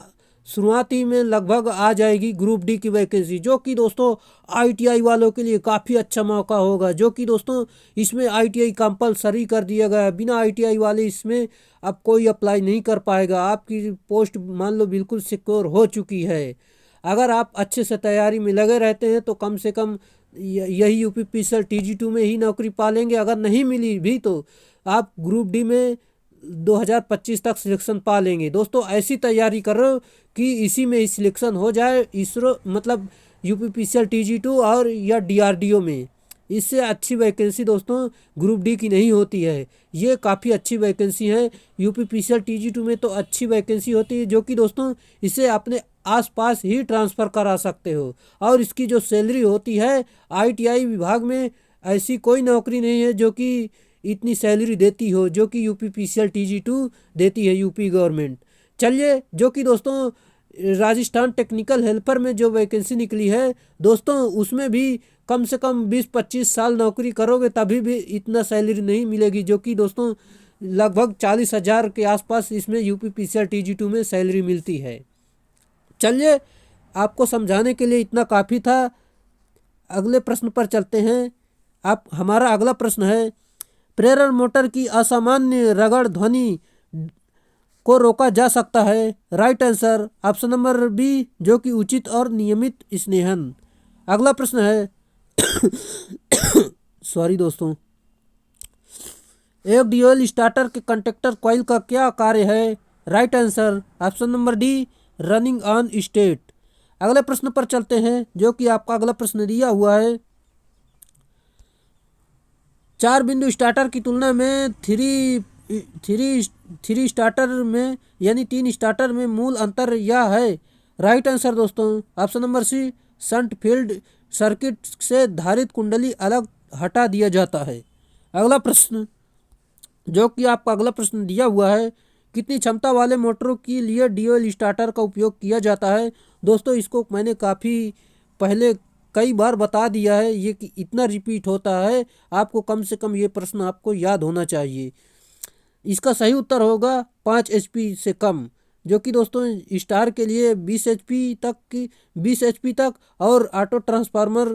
Speaker 1: शुरुआती में लगभग आ जाएगी ग्रुप डी की वैकेंसी, जो कि दोस्तों आईटीआई वालों के लिए काफ़ी अच्छा मौका होगा। जो कि दोस्तों इसमें आईटीआई कंपलसरी कर दिया गया है, बिना आईटीआई वाले इसमें अब कोई अप्लाई नहीं कर पाएगा। आपकी पोस्ट मान लो बिल्कुल सिक्योर हो चुकी है। अगर आप अच्छे से तैयारी में लगे रहते हैं तो कम से कम यही यूपीपीसीएल टीजी2 में ही नौकरी पालेंगे। अगर नहीं मिली भी तो आप ग्रुप डी में 2025 तक सिलेक्शन पा लेंगे। दोस्तों ऐसी तैयारी करो कि इसी में ही सिलेक्शन हो जाए, इसरो मतलब यूपीपीसीएल टीजी2 और या डीआरडीओ में। इससे अच्छी वैकेंसी दोस्तों ग्रुप डी की नहीं होती है, ये काफ़ी अच्छी वैकेंसी है। यूपीपीसीएल टीजी2 में तो अच्छी वैकेंसी होती है जो कि दोस्तों इसे अपने आसपास ही ट्रांसफ़र करा सकते हो। और इसकी जो सैलरी होती है आईटीआई विभाग में ऐसी कोई नौकरी नहीं है जो कि इतनी सैलरी देती हो जो कि यूपीपीसीएल टीजी2 देती है यूपी गवर्नमेंट। चलिए जो कि दोस्तों राजस्थान टेक्निकल हेल्पर में जो वैकेंसी निकली है दोस्तों उसमें भी कम से कम 20-25 साल नौकरी करोगे तभी भी इतना सैलरी नहीं मिलेगी, जो कि दोस्तों लगभग 40,000 के आसपास इसमें यूपीपीसीएल टीजी2 में सैलरी मिलती है। चलिए आपको समझाने के लिए इतना काफ़ी था। अगले प्रश्न पर चलते हैं। आप हमारा अगला प्रश्न है, प्रेरण मोटर की असामान्य रगड़ ध्वनि को रोका जा सकता है। Right answer option number B, जो कि उचित और नियमित स्नेहन। अगला प्रश्न है सॉरी दोस्तों, एक ड्यूल स्टार्टर के कंडक्टर कॉइल का क्या कार्य है। Right answer option number D, running on state. अगले प्रश्न पर चलते हैं जो कि आपका अगला प्रश्न दिया हुआ है, 4 बिंदु स्टार्टर की तुलना में थ्री स्टार्टर में यानी 3 स्टार्टर में मूल अंतर यह है। राइट आंसर दोस्तों option number C, shunt field circuit से धारित कुंडली अलग हटा दिया जाता है। अगला प्रश्न जो कि आपका अगला प्रश्न दिया हुआ है, कितनी क्षमता वाले मोटरों के लिए ड्यूल स्टार्टर का उपयोग किया जाता है। दोस्तों इसको मैंने काफ़ी पहले कई बार बता दिया है, ये कि इतना रिपीट होता है, आपको कम से कम ये प्रश्न आपको याद होना चाहिए। इसका सही उत्तर होगा 5 HP से कम, जो कि दोस्तों स्टार के लिए 20 HP तक और ऑटो ट्रांसफार्मर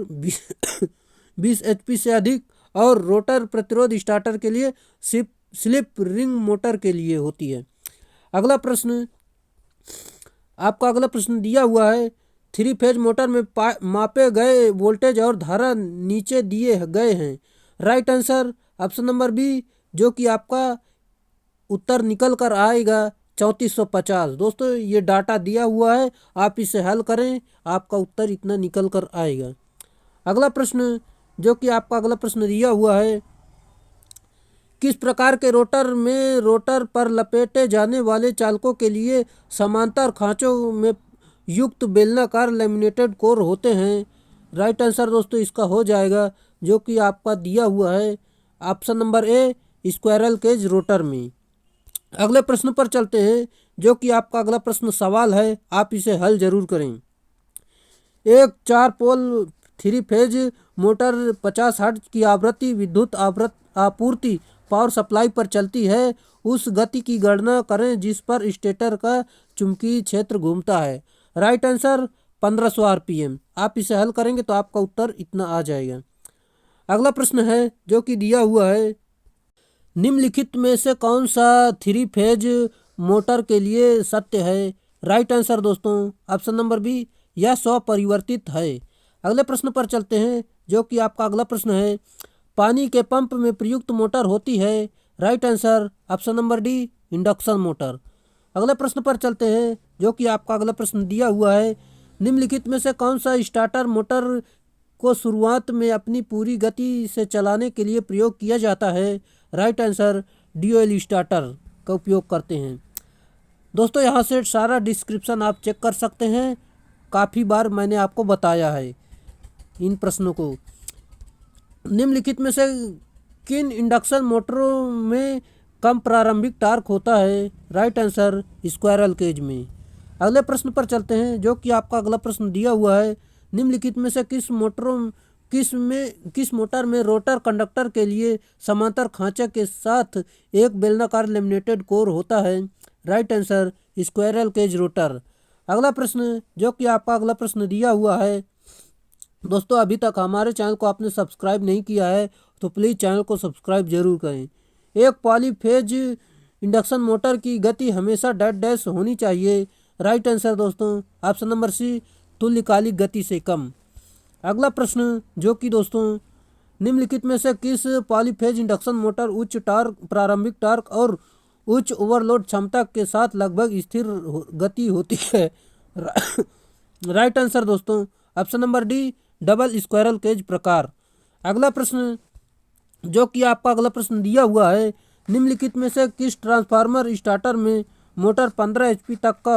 Speaker 1: 20 HP से अधिक और रोटर प्रतिरोध स्टार्टर के लिए सिर्फ स्लिप रिंग मोटर के लिए होती है। अगला प्रश्न दिया हुआ है, 3 फेज मोटर में मापे गए वोल्टेज और धारा नीचे दिए गए हैं। Right answer option number B, जो कि आपका उत्तर निकल कर आएगा 3450। दोस्तों ये डाटा दिया हुआ है, आप इसे हल करें, आपका उत्तर इतना निकल कर आएगा। अगला प्रश्न दिया हुआ है, किस प्रकार के रोटर में रोटर पर लपेटे जाने वाले चालकों के लिए समांतर खांचों में युक्त बेलनाकार लैमिनेटेड कोर होते हैं। राइट आंसर दोस्तों इसका हो जाएगा, जो कि आपका दिया हुआ है option number A, squirrel cage rotor में। अगले प्रश्न पर चलते हैं, जो कि आपका अगला प्रश्न सवाल है, आप इसे हल जरूर करें। एक 4 पोल 3 फेज मोटर 50 हर्ट्ज की आवृत्ति विद्युत आपूर्ति पावर सप्लाई पर चलती है। उस गति की गणना करें जिस पर स्टेटर का चुंबकीय क्षेत्र घूमता है। Right answer 1500 RPM. आप इसे हल करेंगे तो आपका उत्तर इतना आ जाएगा। अगला प्रश्न है, जो कि दिया हुआ है, निम्नलिखित में से कौन सा 3 फेज मोटर के लिए सत्य है। राइट आंसर दोस्तों ऑप्शन नंबर बी, यह स्वपरिवर्तित है। अगले प्रश्न पर चलते हैं, जो कि आपका अगला प्रश्न है, पानी के पंप में प्रयुक्त मोटर होती है। Right answer option number D, induction motor. अगले प्रश्न पर चलते हैं, जो कि आपका अगला प्रश्न दिया हुआ है, निम्नलिखित में से कौन सा स्टार्टर मोटर को शुरुआत में अपनी पूरी गति से चलाने के लिए प्रयोग किया जाता है। राइट आंसर ड्यूअल स्टार्टर का उपयोग करते हैं। दोस्तों यहाँ से सारा डिस्क्रिप्शन आप चेक कर सकते हैं, काफ़ी बार मैंने आपको बताया है इन प्रश्नों को। निम्नलिखित में से किन इंडक्शन मोटरों में कम प्रारंभिक टार्क होता है। राइट आंसर स्क्वायरल केज में। अगले प्रश्न पर चलते हैं, जो कि आपका अगला प्रश्न दिया हुआ है, निम्नलिखित में से किस मोटर में रोटर कंडक्टर के लिए समांतर खांचे के साथ एक बेलनाकार लेमिनेटेड कोर होता है। Right answer squirrel cage rotor. अगला प्रश्न, जो कि आपका अगला प्रश्न दिया हुआ है, दोस्तों अभी तक हमारे चैनल को आपने सब्सक्राइब नहीं किया है तो प्लीज़ चैनल को सब्सक्राइब जरूर करें। एक पॉलीफेज इंडक्शन मोटर की गति हमेशा डेड डैश होनी चाहिए। राइट आंसर दोस्तों ऑप्शन नंबर सी, तुल्यकालिक गति से कम। अगला प्रश्न, जो कि दोस्तों निम्नलिखित में से किस पॉलीफेज इंडक्शन मोटर उच्च टार्क प्रारंभिक टार्क और उच्च ओवरलोड क्षमता के साथ लगभग स्थिर गति होती है। राइट आंसर दोस्तों option number D, double squirrel cage प्रकार। अगला प्रश्न, जो कि आपका अगला प्रश्न दिया हुआ है, निम्नलिखित में से किस ट्रांसफार्मर स्टार्टर में मोटर 15 HP तक का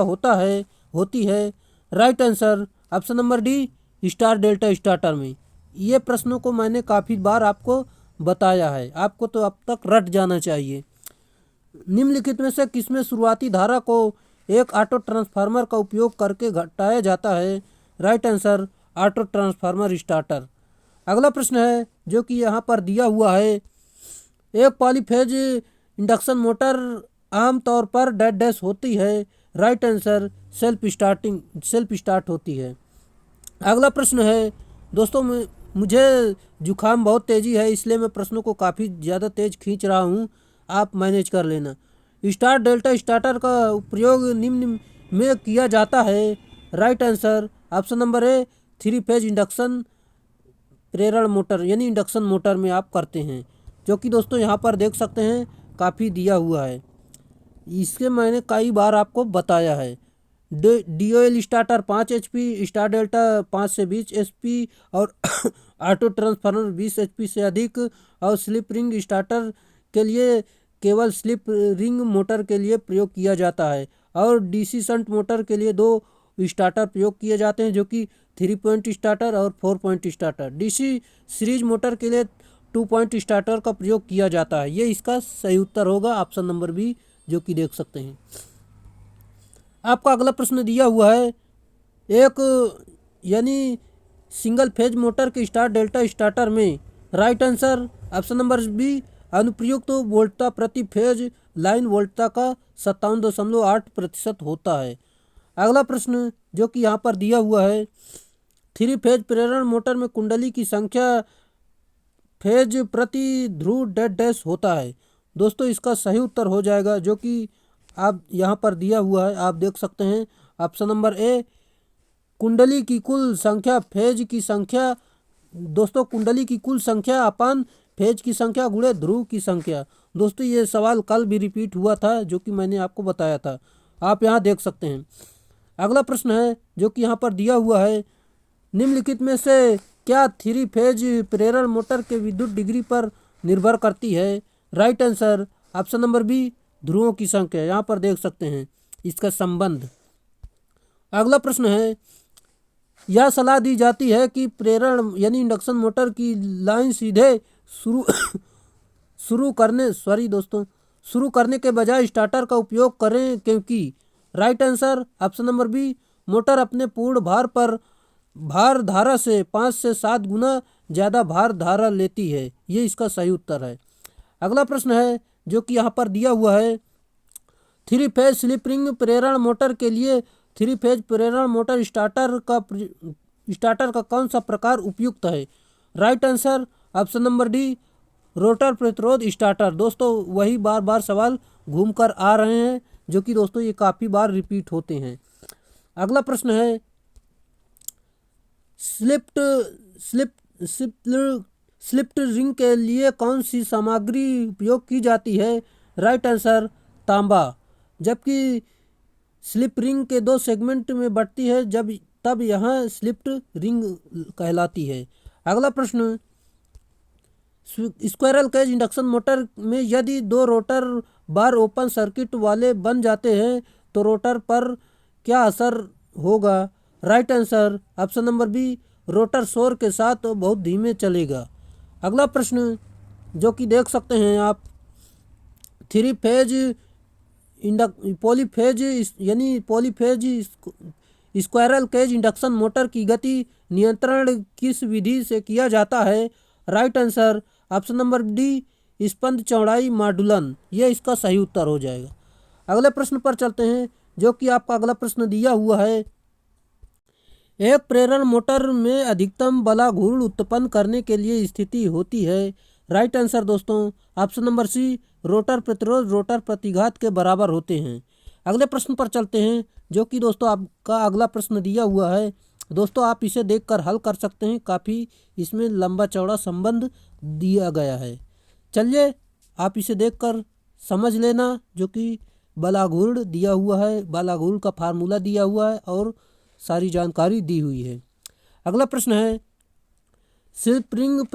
Speaker 1: होती है। Right answer option number D, star delta starter में। ये प्रश्नों को मैंने काफ़ी बार आपको बताया है, आपको तो अब तक रट जाना चाहिए। निम्नलिखित में से किसमें शुरुआती धारा को एक ऑटो ट्रांसफार्मर का उपयोग करके घटाया जाता है। Right answer auto transformer starter. अगला प्रश्न है, जो कि यहाँ पर दिया हुआ है, एक पॉलीफेज इंडक्शन मोटर आमतौर पर डेड डैश होती है। राइट आंसर सेल्फ स्टार्ट होती है। अगला प्रश्न है, दोस्तों मुझे जुकाम बहुत तेज़ी है, इसलिए मैं प्रश्नों को काफ़ी ज़्यादा तेज़ खींच रहा हूँ, आप मैनेज कर लेना। स्टार डेल्टा स्टार्टर का प्रयोग निम्न में किया जाता है। राइट आंसर ऑप्शन नंबर ए, 3 फेज इंडक्शन प्रेरण मोटर यानी इंडक्शन मोटर में आप करते हैं, जो कि दोस्तों यहाँ पर देख सकते हैं काफ़ी दिया हुआ है, इसके मैंने कई बार आपको बताया है। DOL starter 5 HP, star delta 5 से 20 HP और ऑटो ट्रांसफार्मर 20 HP से अधिक, और स्लिप रिंग स्टार्टर के लिए केवल स्लिप रिंग मोटर के लिए प्रयोग किया जाता है, और डीसी शंट मोटर के लिए 2 स्टार्टर प्रयोग किए जाते हैं, जो कि 3 पॉइंट स्टार्टर और 4 point starter. DC series motor के लिए 2 पॉइंट स्टार्टर का प्रयोग किया जाता है। ये इसका सही उत्तर होगा ऑप्शन नंबर बी, जो कि देख सकते हैं। आपका अगला प्रश्न दिया हुआ है, एक यानी सिंगल फेज मोटर के स्टार डेल्टा स्टार्टर में। Right answer option number B, अनुप्रयुक्त वोल्टता प्रति फेज लाइन वोल्टता का 57.8% होता है। अगला प्रश्न, जो कि यहाँ पर दिया हुआ है, 3 फेज प्रेरण मोटर में कुंडली की संख्या फेज प्रति ध्रुव डेड डैश होता है। दोस्तों इसका सही उत्तर हो जाएगा जो कि आप यहाँ पर दिया हुआ है, आप देख सकते हैं ऑप्शन नंबर ए, कुंडली की कुल संख्या फेज की संख्या। दोस्तों कुंडली की कुल संख्या अपन फेज की संख्या गुणे ध्रुव की संख्या। दोस्तों ये सवाल कल भी रिपीट हुआ था जो कि मैंने आपको बताया था, आप यहाँ देख सकते हैं। अगला प्रश्न है जो कि यहाँ पर दिया हुआ है, निम्नलिखित में से क्या थ्री फेज प्रेरण मोटर के विद्युत डिग्री पर निर्भर करती है? Right answer option number B, ध्रुवों की संख्या। यहाँ पर देख सकते हैं इसका संबंध। अगला प्रश्न है, यह सलाह दी जाती है कि प्रेरण यानी इंडक्शन मोटर की लाइन सीधे शुरू करने के बजाय स्टार्टर का उपयोग करें क्योंकि? Right answer option number B, motor अपने पूर्ण भार पर भार धारा से 5 से 7 गुना ज़्यादा भार धारा लेती है। ये इसका सही उत्तर है। अगला प्रश्न है जो कि यहाँ पर दिया हुआ है, थ्री फेज स्लिप रिंग प्रेरण मोटर के लिए थ्री फेज प्रेरण मोटर स्टार्टर का कौन सा प्रकार उपयुक्त है? Right answer option number D, rotor प्रतिरोध स्टार्टर। दोस्तों वही बार बार सवाल घूम कर आ रहे हैं जो कि दोस्तों ये काफ़ी बार रिपीट होते हैं। अगला प्रश्न है, स्लिप्ड रिंग के लिए कौन सी सामग्री उपयोग की जाती है? राइट आंसर तांबा। जबकि स्लिप रिंग के 2 सेगमेंट में बढ़ती है तब यहाँ स्लिप्ड रिंग कहलाती है। अगला प्रश्न, स्क्वायरल केज इंडक्शन मोटर में यदि 2 रोटर बार ओपन सर्किट वाले बन जाते हैं तो रोटर पर क्या असर होगा? Right answer option number B, rotor शोर के साथ बहुत धीमे चलेगा। अगला प्रश्न जो कि देख सकते हैं आप, three phase polyphase squirrel cage induction motor की गति नियंत्रण किस विधि से किया जाता है? Right answer option number D, स्पंद चौड़ाई मॉडुलन। ये इसका सही उत्तर हो जाएगा। अगले प्रश्न पर चलते हैं जो कि आपका अगला प्रश्न दिया हुआ है, एक प्रेरण मोटर में अधिकतम बलाघूर्ण उत्पन्न करने के लिए स्थिति होती है। राइट आंसर दोस्तों ऑप्शन नंबर सी, रोटर प्रतिरोध रोटर प्रतिघात के बराबर होते हैं। अगले प्रश्न पर चलते हैं जो कि दोस्तों आपका अगला प्रश्न दिया हुआ है। दोस्तों आप इसे देखकर हल कर सकते हैं, काफ़ी इसमें लंबा चौड़ा संबंध दिया गया है। चलिए आप इसे देखकर समझ लेना जो कि बलाघूर्ण दिया हुआ है, बलाघूर्ण का फार्मूला दिया हुआ है और सारी जानकारी दी हुई है। अगला प्रश्न है, स्लिप रिंग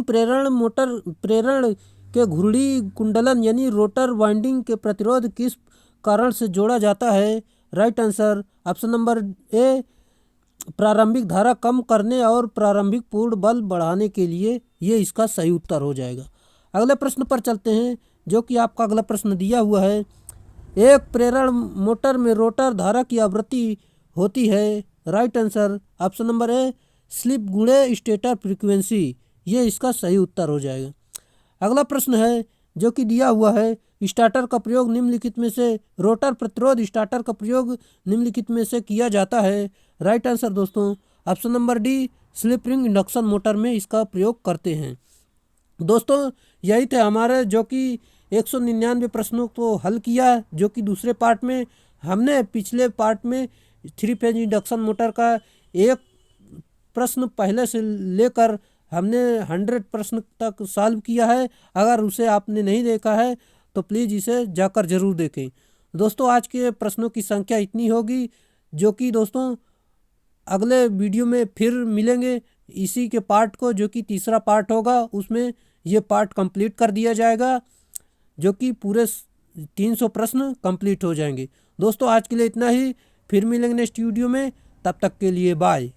Speaker 1: प्रेरण मोटर प्रेरण के घुर्डी कुंडलन यानी रोटर वाइंडिंग के प्रतिरोध किस कारण से जोड़ा जाता है? राइट आंसर ऑप्शन नंबर ए, प्रारंभिक धारा कम करने और प्रारंभिक पूर्ण बल बढ़ाने के लिए। ये इसका सही उत्तर हो जाएगा। अगले प्रश्न पर चलते हैं जो कि आपका अगला प्रश्न दिया हुआ है, एक प्रेरण मोटर में रोटर धारा की आवृत्ति होती है। राइट आंसर ऑप्शन नंबर ए, स्लिप गुणे स्टेटर फ्रीक्वेंसी। ये इसका सही उत्तर हो जाएगा। अगला प्रश्न है जो कि दिया हुआ है, स्टार्टर का प्रयोग निम्नलिखित में से रोटर प्रतिरोध स्टार्टर का प्रयोग निम्नलिखित में से किया जाता है। राइट आंसर दोस्तों option number D, slip ring induction motor में इसका प्रयोग करते हैं। दोस्तों यही थे हमारे जो कि 199 प्रश्नों को हल किया जो कि दूसरे पार्ट में। हमने पिछले पार्ट में थ्री फेज इंडक्शन मोटर का एक प्रश्न पहले से लेकर हमने 100 प्रश्न तक सॉल्व किया है। अगर उसे आपने नहीं देखा है तो प्लीज़ इसे जाकर ज़रूर देखें। दोस्तों आज के प्रश्नों की संख्या इतनी होगी जो कि दोस्तों अगले वीडियो में फिर मिलेंगे इसी के पार्ट को, जो कि तीसरा पार्ट होगा, उसमें ये पार्ट कंप्लीट कर दिया जाएगा जो कि पूरे 300 प्रश्न कंप्लीट हो जाएंगे। दोस्तों आज के लिए इतना ही, फिर मिलेंगे नेक्स्ट वीडियो में, तब तक के लिए बाय।